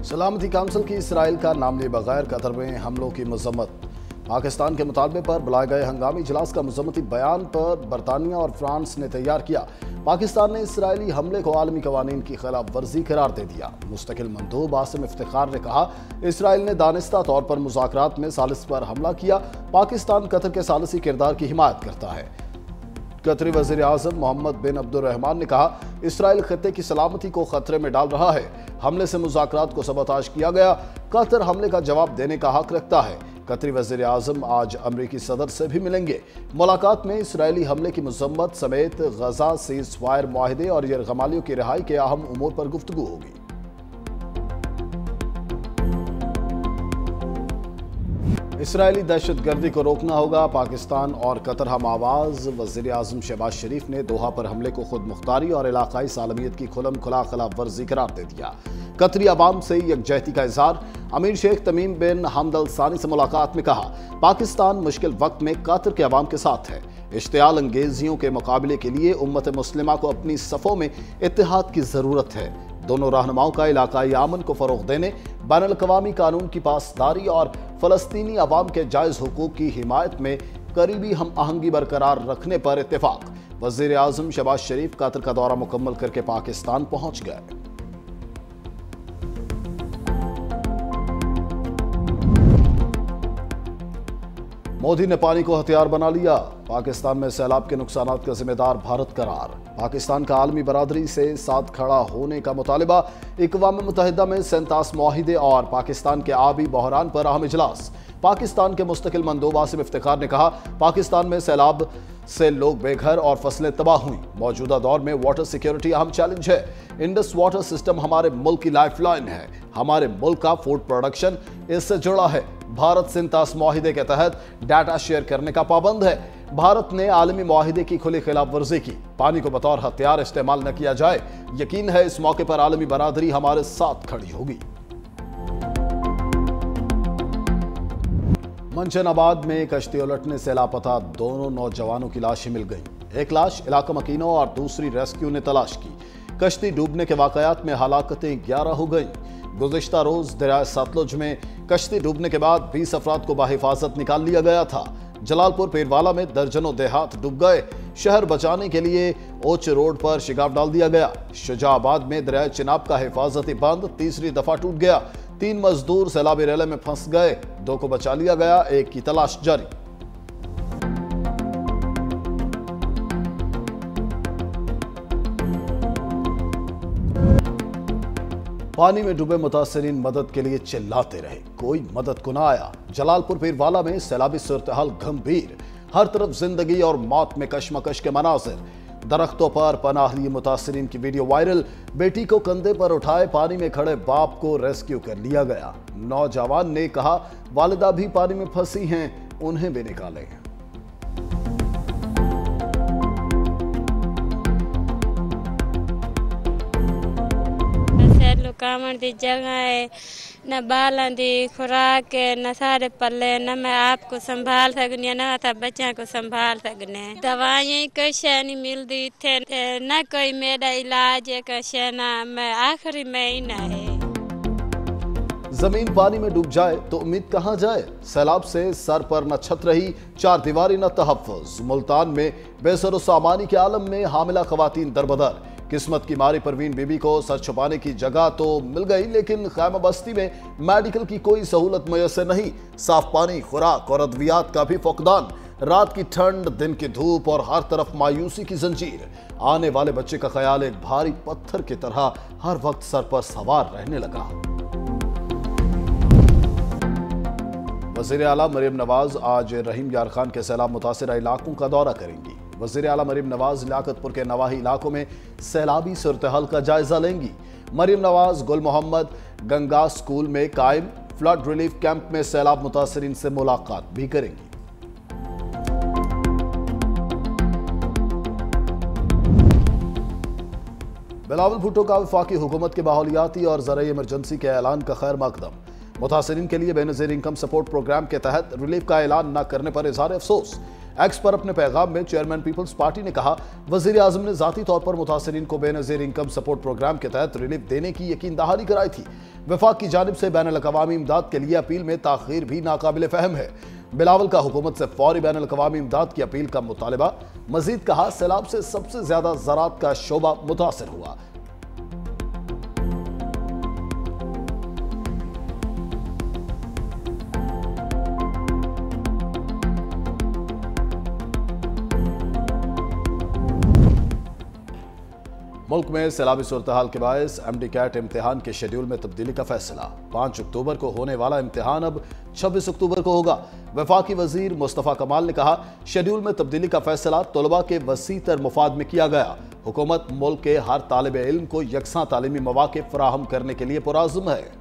सलामती काउंसिल की इसराइल का नाम लिए बगैर कतर में हमलों की मजम्मत। पाकिस्तान के मुतालबे पर बुलाए गए हंगामी इजलास का मजम्मती बयान पर बरतानिया और फ्रांस ने तैयार किया। पाकिस्तान ने इसराइली हमले को आलमी कवानीन की खिलाफ वर्जी करार दे दिया। मुस्तकिल मंदूब आसिम इफ्तिखार ने कहा, इसराइल ने दानिस्ता तौर पर मुज़ाकरात में सालिस पर हमला किया। पाकिस्तान कतर के सालिसी किरदार की हिमायत करता है। कतरी वज़ीर आज़म मोहम्मद बिन अब्दुर्रहमान ने कहा, इसराइल खत्ते की सलामती को खतरे में डाल रहा है। हमले से मुज़ाकरात को सबताश किया गया। कतर हमले का जवाब देने का हक रखता है। कतरी वज़ीर आज़म आज अमरीकी सदर से भी मिलेंगे। मुलाकात में इसराइली हमले की मज़म्मत समेत गजा सीज़ फायर मुआहदे और यरगमालियों की रिहाई के अहम उमूर पर गुफ्तगू होगी। इसराइली दहशतगर्दी को रोकना होगा, पाकिस्तान और कतर हम आवाज। वज़ीर आज़म शहबाज शरीफ ने दोहा पर हमले को खुद मुख्तारी और इलाकाई सालमियत की खुलम खुला खिलाफ वर्जी करार दे दिया। कतरी अवाम से यकजहती का इज़हार। अमीर शेख तमीम बिन हमद अल सानी से मुलाकात में कहा, पाकिस्तान मुश्किल वक्त में कतर के अवाम के साथ है। इश्तियाल अंगेजियों के मुकाबले के लिए उम्मत मुस्लिमा को अपनी सफ़ों में इत्तेहाद की ज़रूरत है। दोनों रहनुमाओं का इलाकाई अमन को फ़रोग़ देने, बैनुल-अक़वामी कानून की पासदारी और फ़लस्तीनी अवाम के जायज़ हुकूक़ की हिमायत में करीबी हम आहंगी बरकरार रखने पर इत्तेफाक। वज़ीर आज़म शहबाज शरीफ कतर का दौरा मुकम्मल करके पाकिस्तान पहुँच गए। मोदी ने पानी को हथियार बना लिया। पाकिस्तान में सैलाब के नुकसानात का जिम्मेदार भारत करार। पाकिस्तान का आलमी बरादरी से साथ खड़ा होने का मुतालिबा। अक़वाम मुत्तहिदा में 37 मुआहिदे और पाकिस्तान के आबी बहरान पर अहम इजलास। पाकिस्तान के मुस्तकिल मंदूब आसिम इफ्तिखार ने कहा, पाकिस्तान में सैलाब से लोग बेघर और फसलें तबाह हुई। मौजूदा दौर में वाटर सिक्योरिटी अहम चैलेंज है। इंडस वाटर सिस्टम हमारे मुल्क की लाइफलाइन है। हमारे मुल्क का फूड प्रोडक्शन इससे जुड़ा है। भारत 37 मुआहिदे के तहत डाटा शेयर करने का पाबंद है। भारत ने आलमी मुआहिदे की खुली खिलाफ वर्जी की। पानी को बतौर हथियार इस्तेमाल न किया जाए। यकीन है इस मौके पर आलमी बरादरी हमारे साथ खड़ी होगी। मंचनाबाद में कश्ती उलटने से लापता दोनों नौजवानों की लाशें मिल गईं। एक लाश इलाका मकीनो और दूसरी रेस्क्यू ने तलाश की। कश्ती डूबने के वाकयात में हलाकतें 11 हो गईं। गुज़िश्ता रोज दरिया सतलुज में कश्ती डूबने के बाद 20 अफराद को बाहिफाजत निकाल लिया गया था। जलालपुर पीरवाला में दर्जनों देहात डूब गए। शहर बचाने के लिए ओच रोड पर शिगाफ डाल दिया गया। शुजाबाद में दरिया चिनाब का हिफाजती बंद तीसरी दफा टूट गया। 3 मजदूर सैलाबी रेले में फंस गए। 2 को बचा लिया गया, 1 की तलाश जारी। पानी में डूबे मुतासिरीन मदद के लिए चिल्लाते रहे, कोई मदद को ना आया। जलालपुर पीरवाला में सैलाबी सूरत-ए-हाल गंभीर। हर तरफ जिंदगी और मौत में कशमकश के मनाजिर। दरख्तों पर पनाह लिए मुतासिरीन की वीडियो वायरल। बेटी को कंधे पर उठाए पानी में खड़े बाप को रेस्क्यू कर लिया गया। नौजवान ने कहा, वालिदा भी पानी में फंसी हैं, उन्हें भी निकालें। कामण दी जगह है, न बालों दी खुराक है, न सारे पल्ले, न मैं आपको संभाल सकनी, न था बच्चों को संभाल सकने। दवाइयाँ कुछ नहीं मिलती थे, न कोई मेरा इलाज है, कुछ ना। मैं आखिरी महीना है। जमीन पानी में डूब जाए तो उम्मीद कहाँ जाए। सैलाब से सर पर न छत रही, 4 दीवारी न तहफ़्फ़ुज़। मुल्तान में बेसर सामानी के आलम में हामिला ख़वातीन दरबदर। किस्मत की मारी परवीन बीबी को सर छुपाने की जगह तो मिल गई, लेकिन खैमा बस्ती में मेडिकल की कोई सहूलत मुयस्सर नहीं। साफ पानी, खुराक और अद्वियात का भी फुकदान। रात की ठंड, दिन की धूप और हर तरफ मायूसी की जंजीर। आने वाले बच्चे का ख्याल एक भारी पत्थर की तरह हर वक्त सर पर सवार रहने लगा। वज़ीर आला मरीम नवाज आज रहीम यार खान के सैलाब मुतासिरा इलाकों का दौरा करेंगी। वज़ीर आला मरीम नवाज लियाकतपुर के नवाही इलाकों में सैलाबी सूरत-ए-हाल का जायजा लेंगी। मरीम नवाज गुल मोहम्मद गंगा स्कूल में कायम फ्लड रिलीफ कैंप में सैलाब मुतासिरीन से मुलाकात भी करेंगी। बिलावल भुट्टो का वफाकी हुकूमत के माहौलियाती और ज़राई इमरजेंसी के ऐलान का खैर मकदम। मुतासिरीन के लिए बेनज़ीर इनकम सपोर्ट प्रोग्राम के तहत रिलीफ का ऐलान न करने पर इज़हार अफसोस। एक्स पर अपने पैगाम में चेयरमैन पीपल्स पार्टी ने कहा, वज़ीर आज़म ने ज़ाती तौर पर मुतासिरीन को बेनज़ीर इनकम सपोर्ट प्रोग्राम के तहत रिलीफ देने की यकीन दहानी कराई थी। वफाक की जानिब से बैनुल-अक़वामी इमदाद के लिए अपील में ताख़ीर भी नाकाबिल फ़हम है। बिलावल का हुकूमत से फौरी बैनुल-अक़वामी इमदाद की अपील का मुतालबा। मजीद कहा, सैलाब से सबसे ज्यादा ज़राअत का शोबा मुतासिर हुआ। मुल्क में सैलाबी सूरत-हाल के बायस MD कैट इम्तिहान के शेड्यूल में तब्दीली का फैसला। 5 अक्टूबर को होने वाला इम्तिहान अब 26 अक्टूबर को होगा। वफाकी वजीर मुस्तफ़ा कमाल ने कहा, शेड्यूल में तब्दीली का फैसला तलबा के वसी तर मुफाद में किया गया। हुकूमत मुल्क के हर तालिब इल्म को यकसां तालीमी मौक़े फराहम करने के लिए पुरअज़्म है।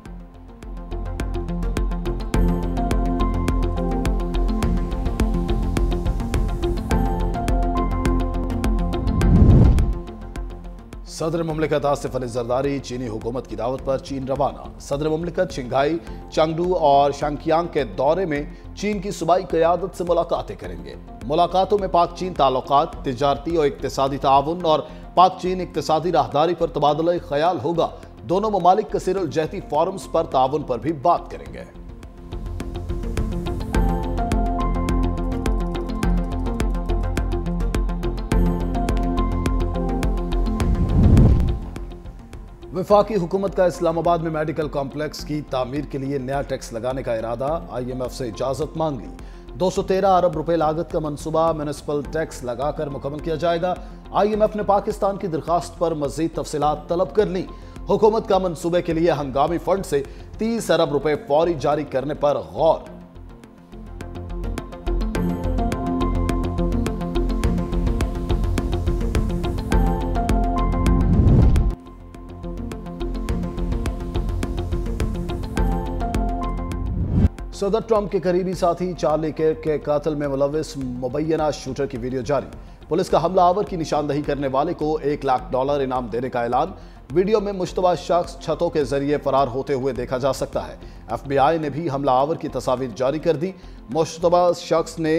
सदर मुमलिकत आसिफ अली जरदारी चीनी हुकूमत की दावत पर चीन रवाना। सदर मुमलिकत शिंघाई, चंगडू और शांकियांग के दौरे में चीन की सूबाई क़यादत से मुलाकातें करेंगे। मुलाकातों में पाक चीन ताल्लुकात, तिजारती और इक्तिसादी ताउन और पाक चीन इक्तिसादी राहदारी पर तबादला ख्याल होगा। दोनों ममालिक कसीरुल जहती फोरम्स पर ताउन पर भी बात करेंगे। वफाकी हुकूमत का इस्लामाबाद में मेडिकल कॉम्प्लेक्स की तामीर के लिए नया टैक्स लगाने का इरादा। IMF से इजाजत मांग ली। 213 अरब रुपए लागत का मंसूबा म्युनिसिपल टैक्स लगाकर मुकम्मल किया जाएगा। IMF ने पाकिस्तान की दरखास्त पर मजीद तफसीलात तलब कर ली। हुकूमत का मंसूबे के लिए हंगामी फंड से 30 अरब रुपए फौरी जारी करने पर गौर। सदर ट्रंप के करीबी साथी चार्ली किर्क के कातल में मुलविस मुबैना शूटर की वीडियो जारी। पुलिस का हमलावर की निशानदही करने वाले को $1 लाख इनाम देने का ऐलान। वीडियो में मुश्तबा शख्स छतों के जरिए फरार होते हुए देखा जा सकता है। FBI ने भी हमलावर की तस्वीर जारी कर दी। मुश्तबा शख्स ने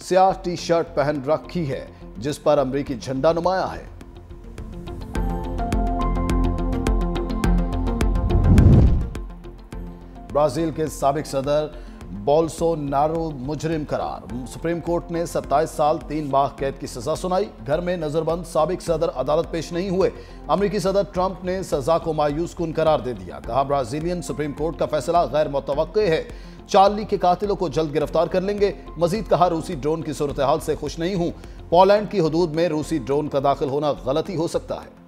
स्याह टी-शर्ट पहन रखी है जिस पर अमरीकी झंडा नुमाया है। ब्राजील के साबिक सदर बोल्सोनारो मुजरिम करार। सुप्रीम कोर्ट ने 27 साल 3 माह कैद की सजा सुनाई। घर में नजरबंद साबिक सदर अदालत पेश नहीं हुए। अमेरिकी सदर ट्रंप ने सजा को मायूस कुन करार दे दिया। कहा, ब्राजीलियन सुप्रीम कोर्ट का फैसला गैर मुतवक्के है। चार्ली के कातिलों को जल्द गिरफ्तार कर लेंगे। मजीद कहा, रूसी ड्रोन की सूरत हाल से खुश नहीं हूं। पोलैंड की हदूद में रूसी ड्रोन का दाखिल होना गलती हो सकता है।